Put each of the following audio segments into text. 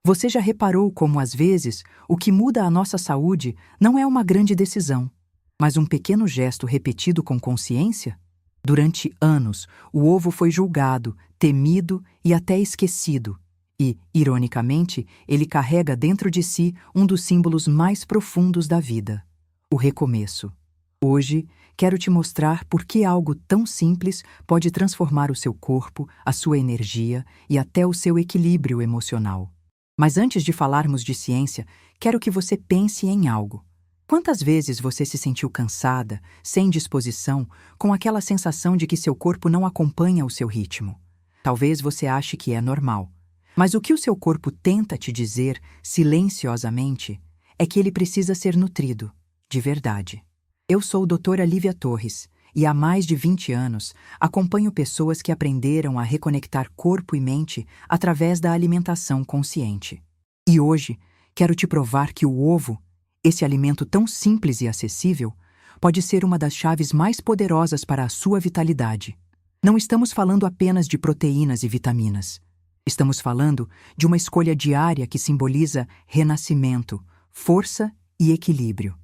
Você já reparou como, às vezes, o que muda a nossa saúde não é uma grande decisão, mas um pequeno gesto repetido com consciência? Durante anos, o ovo foi julgado, temido e até esquecido. E, ironicamente, ele carrega dentro de si um dos símbolos mais profundos da vida: o recomeço. Hoje, quero te mostrar por que algo tão simples pode transformar o seu corpo, a sua energia e até o seu equilíbrio emocional. Mas antes de falarmos de ciência, quero que você pense em algo. Quantas vezes você se sentiu cansada, sem disposição, com aquela sensação de que seu corpo não acompanha o seu ritmo? Talvez você ache que é normal. Mas o que o seu corpo tenta te dizer, silenciosamente, é que ele precisa ser nutrido, de verdade. Eu sou doutora Lívia Torres e há mais de 20 anos acompanho pessoas que aprenderam a reconectar corpo e mente através da alimentação consciente. E hoje, quero te provar que o ovo, esse alimento tão simples e acessível, pode ser uma das chaves mais poderosas para a sua vitalidade. Não estamos falando apenas de proteínas e vitaminas. Estamos falando de uma escolha diária que simboliza renascimento, força e equilíbrio.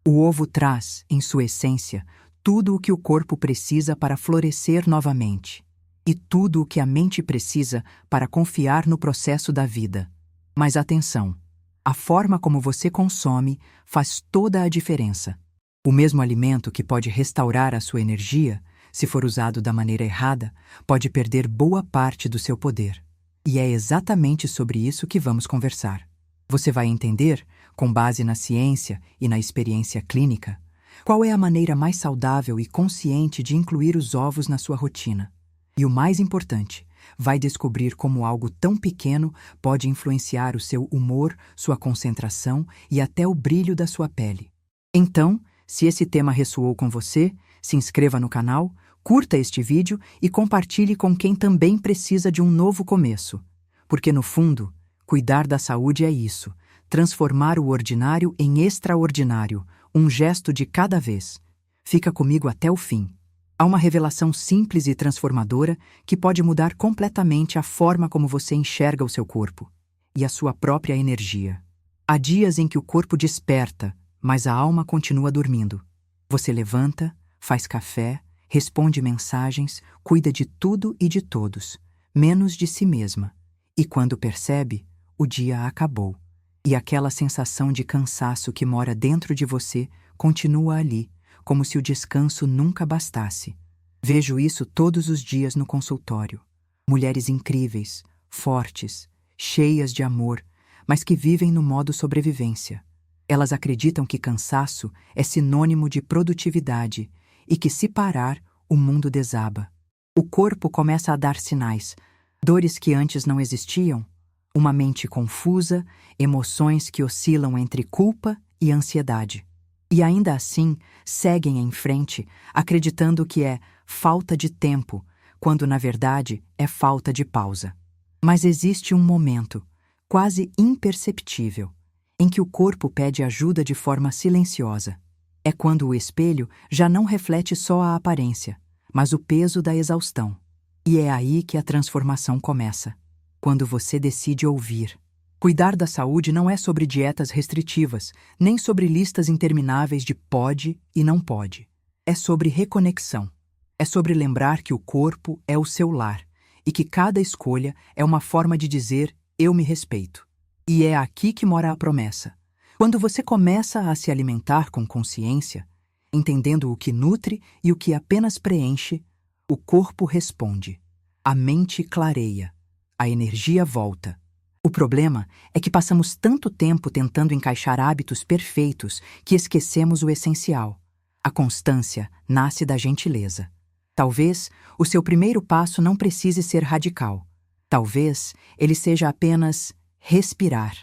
O ovo traz, em sua essência, tudo o que o corpo precisa para florescer novamente, e tudo o que a mente precisa para confiar no processo da vida. Mas atenção! A forma como você consome faz toda a diferença. O mesmo alimento que pode restaurar a sua energia, se for usado da maneira errada, pode perder boa parte do seu poder. E é exatamente sobre isso que vamos conversar. Você vai entender, com base na ciência e na experiência clínica, qual é a maneira mais saudável e consciente de incluir os ovos na sua rotina. E o mais importante, vai descobrir como algo tão pequeno pode influenciar o seu humor, sua concentração e até o brilho da sua pele. Então, se esse tema ressoou com você, se inscreva no canal, curta este vídeo e compartilhe com quem também precisa de um novo começo. Porque, no fundo, cuidar da saúde é isso: transformar o ordinário em extraordinário, um gesto de cada vez. Fica comigo até o fim. Há uma revelação simples e transformadora que pode mudar completamente a forma como você enxerga o seu corpo e a sua própria energia. Há dias em que o corpo desperta, mas a alma continua dormindo. Você levanta, faz café, responde mensagens, cuida de tudo e de todos, menos de si mesma. E quando percebe, o dia acabou. E aquela sensação de cansaço que mora dentro de você continua ali, como se o descanso nunca bastasse. Vejo isso todos os dias no consultório. Mulheres incríveis, fortes, cheias de amor, mas que vivem no modo sobrevivência. Elas acreditam que cansaço é sinônimo de produtividade e que, se parar, o mundo desaba. O corpo começa a dar sinais, dores que antes não existiam, uma mente confusa, emoções que oscilam entre culpa e ansiedade. E ainda assim, seguem em frente, acreditando que é falta de tempo, quando na verdade é falta de pausa. Mas existe um momento, quase imperceptível, em que o corpo pede ajuda de forma silenciosa. É quando o espelho já não reflete só a aparência, mas o peso da exaustão. E é aí que a transformação começa. Quando você decide ouvir. Cuidar da saúde não é sobre dietas restritivas, nem sobre listas intermináveis de pode e não pode. É sobre reconexão. É sobre lembrar que o corpo é o seu lar e que cada escolha é uma forma de dizer eu me respeito. E é aqui que mora a promessa. Quando você começa a se alimentar com consciência, entendendo o que nutre e o que apenas preenche, o corpo responde. A mente clareia. A energia volta. O problema é que passamos tanto tempo tentando encaixar hábitos perfeitos que esquecemos o essencial. A constância nasce da gentileza. Talvez o seu primeiro passo não precise ser radical. Talvez ele seja apenas respirar.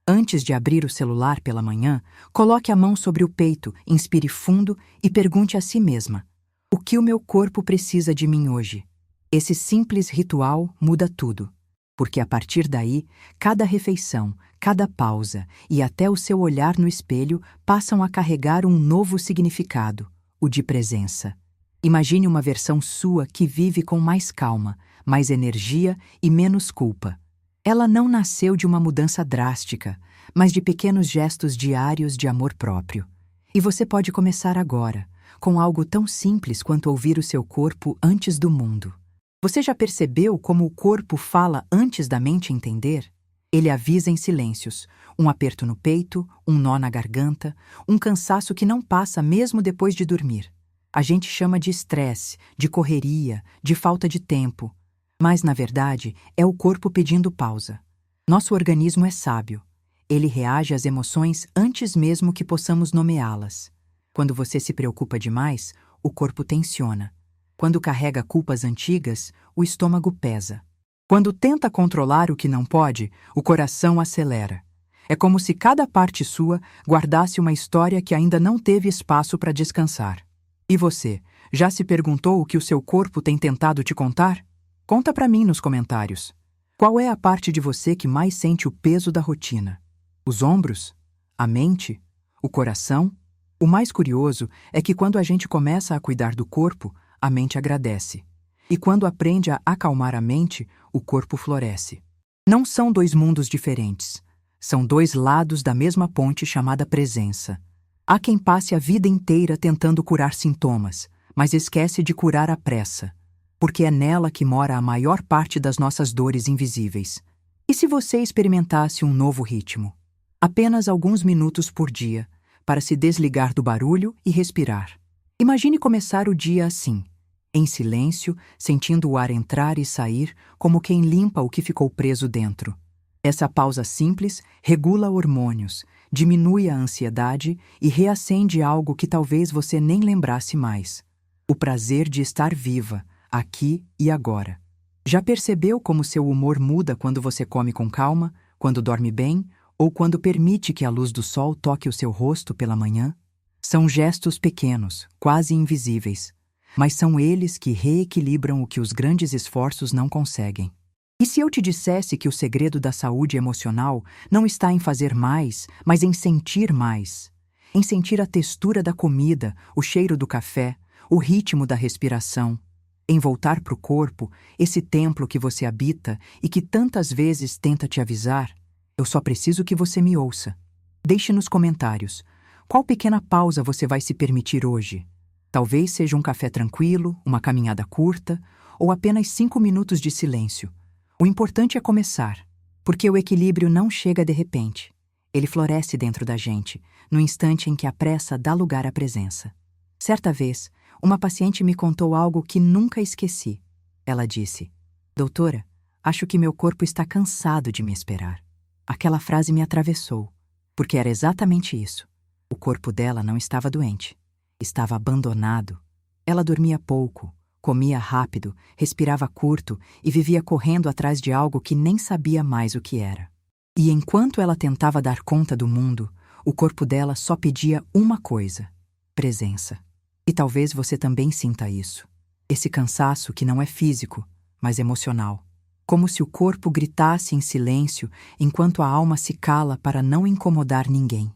Antes de abrir o celular pela manhã, coloque a mão sobre o peito, inspire fundo e pergunte a si mesma: o que o meu corpo precisa de mim hoje? Esse simples ritual muda tudo. Porque a partir daí, cada refeição, cada pausa e até o seu olhar no espelho passam a carregar um novo significado, o de presença. Imagine uma versão sua que vive com mais calma, mais energia e menos culpa. Ela não nasceu de uma mudança drástica, mas de pequenos gestos diários de amor próprio. E você pode começar agora, com algo tão simples quanto ouvir o seu corpo antes do mundo. Você já percebeu como o corpo fala antes da mente entender? Ele avisa em silêncios, um aperto no peito, um nó na garganta, um cansaço que não passa mesmo depois de dormir. A gente chama de estresse, de correria, de falta de tempo. Mas, na verdade, é o corpo pedindo pausa. Nosso organismo é sábio. Ele reage às emoções antes mesmo que possamos nomeá-las. Quando você se preocupa demais, o corpo tensiona. Quando carrega culpas antigas, o estômago pesa. Quando tenta controlar o que não pode, o coração acelera. É como se cada parte sua guardasse uma história que ainda não teve espaço para descansar. E você, já se perguntou o que o seu corpo tem tentado te contar? Conta para mim nos comentários. Qual é a parte de você que mais sente o peso da rotina? Os ombros? A mente? O coração? O mais curioso é que quando a gente começa a cuidar do corpo, a mente agradece. E quando aprende a acalmar a mente, o corpo floresce. Não são dois mundos diferentes. São dois lados da mesma ponte chamada presença. Há quem passe a vida inteira tentando curar sintomas, mas esquece de curar a pressa, porque é nela que mora a maior parte das nossas dores invisíveis. E se você experimentasse um novo ritmo? Apenas alguns minutos por dia, para se desligar do barulho e respirar. Imagine começar o dia assim, em silêncio, sentindo o ar entrar e sair, como quem limpa o que ficou preso dentro. Essa pausa simples regula hormônios, diminui a ansiedade e reacende algo que talvez você nem lembrasse mais: o prazer de estar viva, aqui e agora. Já percebeu como seu humor muda quando você come com calma, quando dorme bem ou quando permite que a luz do sol toque o seu rosto pela manhã? São gestos pequenos, quase invisíveis, mas são eles que reequilibram o que os grandes esforços não conseguem. E se eu te dissesse que o segredo da saúde emocional não está em fazer mais, mas em sentir mais? Em sentir a textura da comida, o cheiro do café, o ritmo da respiração. Em voltar para o corpo, esse templo que você habita e que tantas vezes tenta te avisar: eu só preciso que você me ouça. Deixe nos comentários, qual pequena pausa você vai se permitir hoje? Talvez seja um café tranquilo, uma caminhada curta, ou apenas 5 minutos de silêncio. O importante é começar, porque o equilíbrio não chega de repente. Ele floresce dentro da gente, no instante em que a pressa dá lugar à presença. Certa vez, uma paciente me contou algo que nunca esqueci. Ela disse: doutora, acho que meu corpo está cansado de me esperar. Aquela frase me atravessou, porque era exatamente isso. O corpo dela não estava doente. Estava abandonado. Ela dormia pouco, comia rápido, respirava curto e vivia correndo atrás de algo que nem sabia mais o que era. E enquanto ela tentava dar conta do mundo, o corpo dela só pedia uma coisa: presença. E talvez você também sinta isso. Esse cansaço que não é físico, mas emocional. Como se o corpo gritasse em silêncio enquanto a alma se cala para não incomodar ninguém.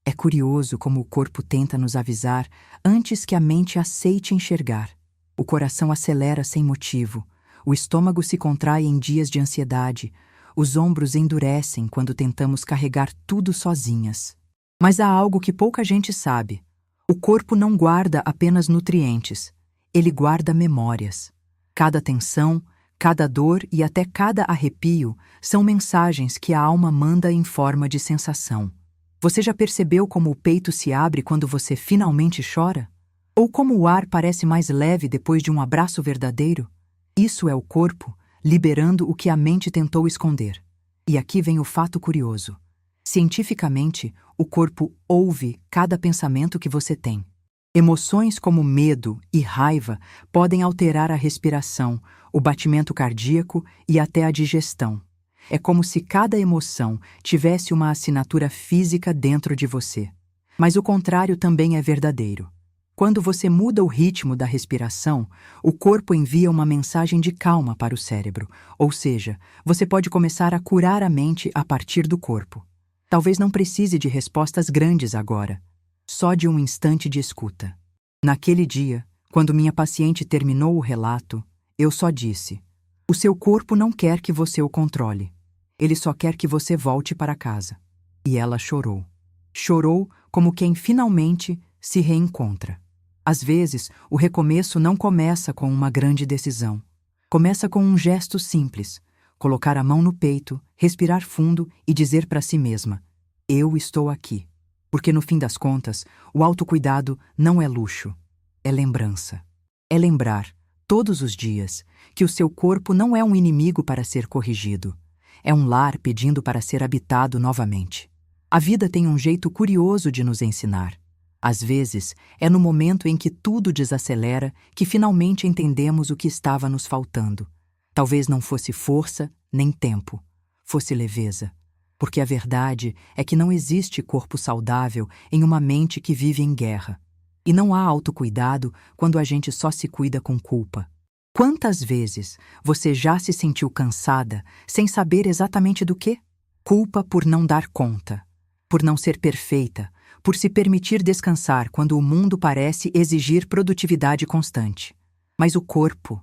É curioso como o corpo tenta nos avisar antes que a mente aceite enxergar. O coração acelera sem motivo, o estômago se contrai em dias de ansiedade, os ombros endurecem quando tentamos carregar tudo sozinhas. Mas há algo que pouca gente sabe. O corpo não guarda apenas nutrientes, ele guarda memórias. Cada tensão, cada dor e até cada arrepio são mensagens que a alma manda em forma de sensação. Você já percebeu como o peito se abre quando você finalmente chora? Ou como o ar parece mais leve depois de um abraço verdadeiro? Isso é o corpo liberando o que a mente tentou esconder. E aqui vem o fato curioso. Cientificamente, o corpo ouve cada pensamento que você tem. Emoções como medo e raiva podem alterar a respiração, o batimento cardíaco e até a digestão. É como se cada emoção tivesse uma assinatura física dentro de você. Mas o contrário também é verdadeiro. Quando você muda o ritmo da respiração, o corpo envia uma mensagem de calma para o cérebro, ou seja, você pode começar a curar a mente a partir do corpo. Talvez não precise de respostas grandes agora, só de um instante de escuta. Naquele dia, quando minha paciente terminou o relato, eu só disse: o seu corpo não quer que você o controle. Ele só quer que você volte para casa. E ela chorou. Chorou como quem finalmente se reencontra. Às vezes, o recomeço não começa com uma grande decisão. Começa com um gesto simples: colocar a mão no peito, respirar fundo e dizer para si mesma: eu estou aqui. Porque no fim das contas, o autocuidado não é luxo, é lembrança. É lembrar, todos os dias, que o seu corpo não é um inimigo para ser corrigido. É um lar pedindo para ser habitado novamente. A vida tem um jeito curioso de nos ensinar. Às vezes, é no momento em que tudo desacelera que finalmente entendemos o que estava nos faltando. Talvez não fosse força, nem tempo. Fosse leveza. Porque a verdade é que não existe corpo saudável em uma mente que vive em guerra. E não há autocuidado quando a gente só se cuida com culpa. Quantas vezes você já se sentiu cansada sem saber exatamente do quê? Culpa por não dar conta, por não ser perfeita, por se permitir descansar quando o mundo parece exigir produtividade constante. Mas o corpo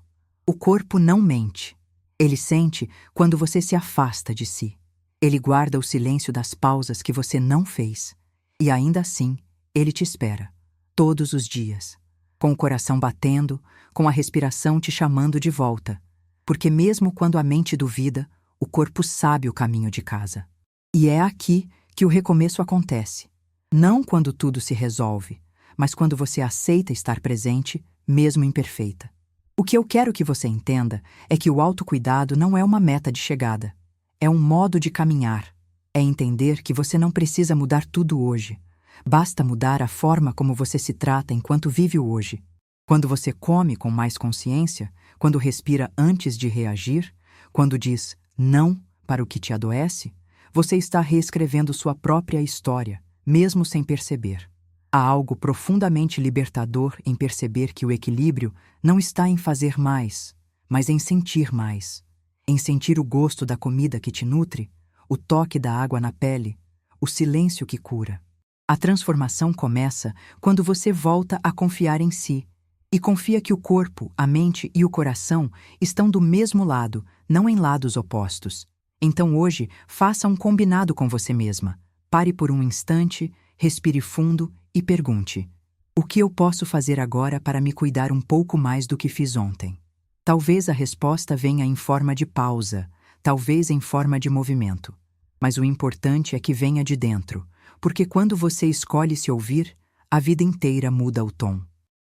não mente. Ele sente quando você se afasta de si. Ele guarda o silêncio das pausas que você não fez. E ainda assim, ele te espera. Todos os dias. Com o coração batendo, com a respiração te chamando de volta. Porque mesmo quando a mente duvida, o corpo sabe o caminho de casa. E é aqui que o recomeço acontece. Não quando tudo se resolve, mas quando você aceita estar presente, mesmo imperfeita. O que eu quero que você entenda é que o autocuidado não é uma meta de chegada. É um modo de caminhar. É entender que você não precisa mudar tudo hoje. Basta mudar a forma como você se trata enquanto vive o hoje. Quando você come com mais consciência, quando respira antes de reagir, quando diz não para o que te adoece, você está reescrevendo sua própria história, mesmo sem perceber. Há algo profundamente libertador em perceber que o equilíbrio não está em fazer mais, mas em sentir mais. Em sentir o gosto da comida que te nutre, o toque da água na pele, o silêncio que cura. A transformação começa quando você volta a confiar em si e confia que o corpo, a mente e o coração estão do mesmo lado, não em lados opostos. Então hoje, faça um combinado com você mesma. Pare por um instante, respire fundo e pergunte: o que eu posso fazer agora para me cuidar um pouco mais do que fiz ontem? Talvez a resposta venha em forma de pausa, talvez em forma de movimento. Mas o importante é que venha de dentro, porque quando você escolhe se ouvir, a vida inteira muda o tom.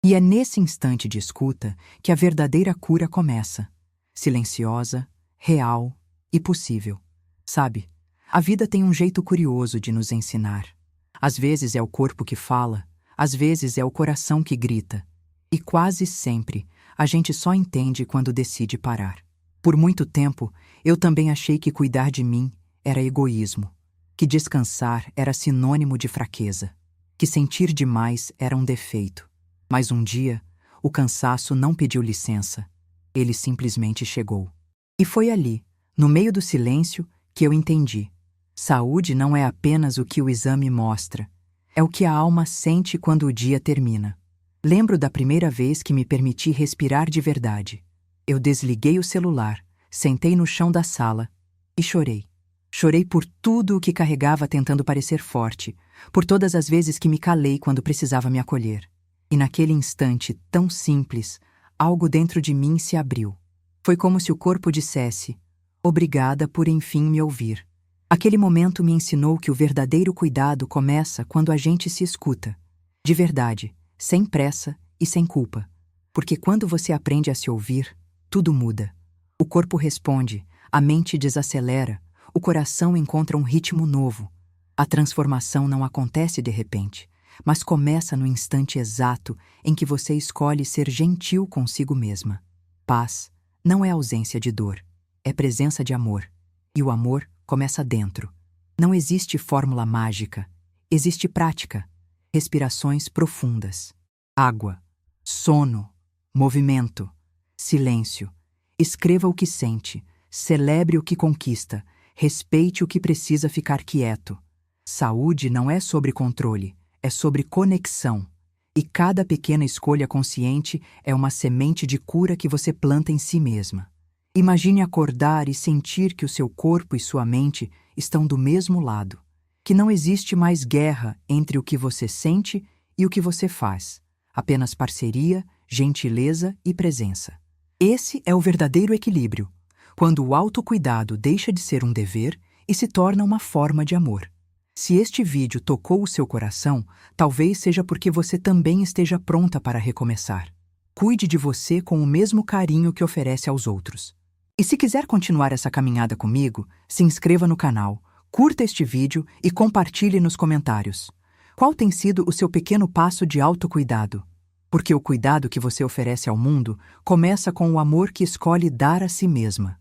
E é nesse instante de escuta que a verdadeira cura começa. Silenciosa, real e possível. Sabe, a vida tem um jeito curioso de nos ensinar. Às vezes é o corpo que fala, às vezes é o coração que grita. E quase sempre, a gente só entende quando decide parar. Por muito tempo, eu também achei que cuidar de mim era egoísmo, que descansar era sinônimo de fraqueza, que sentir demais era um defeito. Mas um dia, o cansaço não pediu licença. Ele simplesmente chegou. E foi ali, no meio do silêncio, que eu entendi. Saúde não é apenas o que o exame mostra. É o que a alma sente quando o dia termina. Lembro da primeira vez que me permiti respirar de verdade. Eu desliguei o celular, sentei no chão da sala e chorei. Chorei por tudo o que carregava tentando parecer forte, por todas as vezes que me calei quando precisava me acolher. E naquele instante tão simples, algo dentro de mim se abriu. Foi como se o corpo dissesse: obrigada por enfim me ouvir. Aquele momento me ensinou que o verdadeiro cuidado começa quando a gente se escuta. De verdade, sem pressa e sem culpa. Porque quando você aprende a se ouvir, tudo muda. O corpo responde, a mente desacelera, o coração encontra um ritmo novo. A transformação não acontece de repente, mas começa no instante exato em que você escolhe ser gentil consigo mesma. Paz não é ausência de dor, é presença de amor. E o amor começa dentro. Não existe fórmula mágica, existe prática. Respirações profundas, água, sono, movimento, silêncio. Escreva o que sente, celebre o que conquista, respeite o que precisa ficar quieto. Saúde não é sobre controle, é sobre conexão. E cada pequena escolha consciente é uma semente de cura que você planta em si mesma. Imagine acordar e sentir que o seu corpo e sua mente estão do mesmo lado, que não existe mais guerra entre o que você sente e o que você faz, apenas parceria, gentileza e presença. Esse é o verdadeiro equilíbrio, quando o autocuidado deixa de ser um dever e se torna uma forma de amor. Se este vídeo tocou o seu coração, talvez seja porque você também esteja pronta para recomeçar. Cuide de você com o mesmo carinho que oferece aos outros. E se quiser continuar essa caminhada comigo, se inscreva no canal, curta este vídeo e compartilhe nos comentários. Qual tem sido o seu pequeno passo de autocuidado? Porque o cuidado que você oferece ao mundo começa com o amor que escolhe dar a si mesma.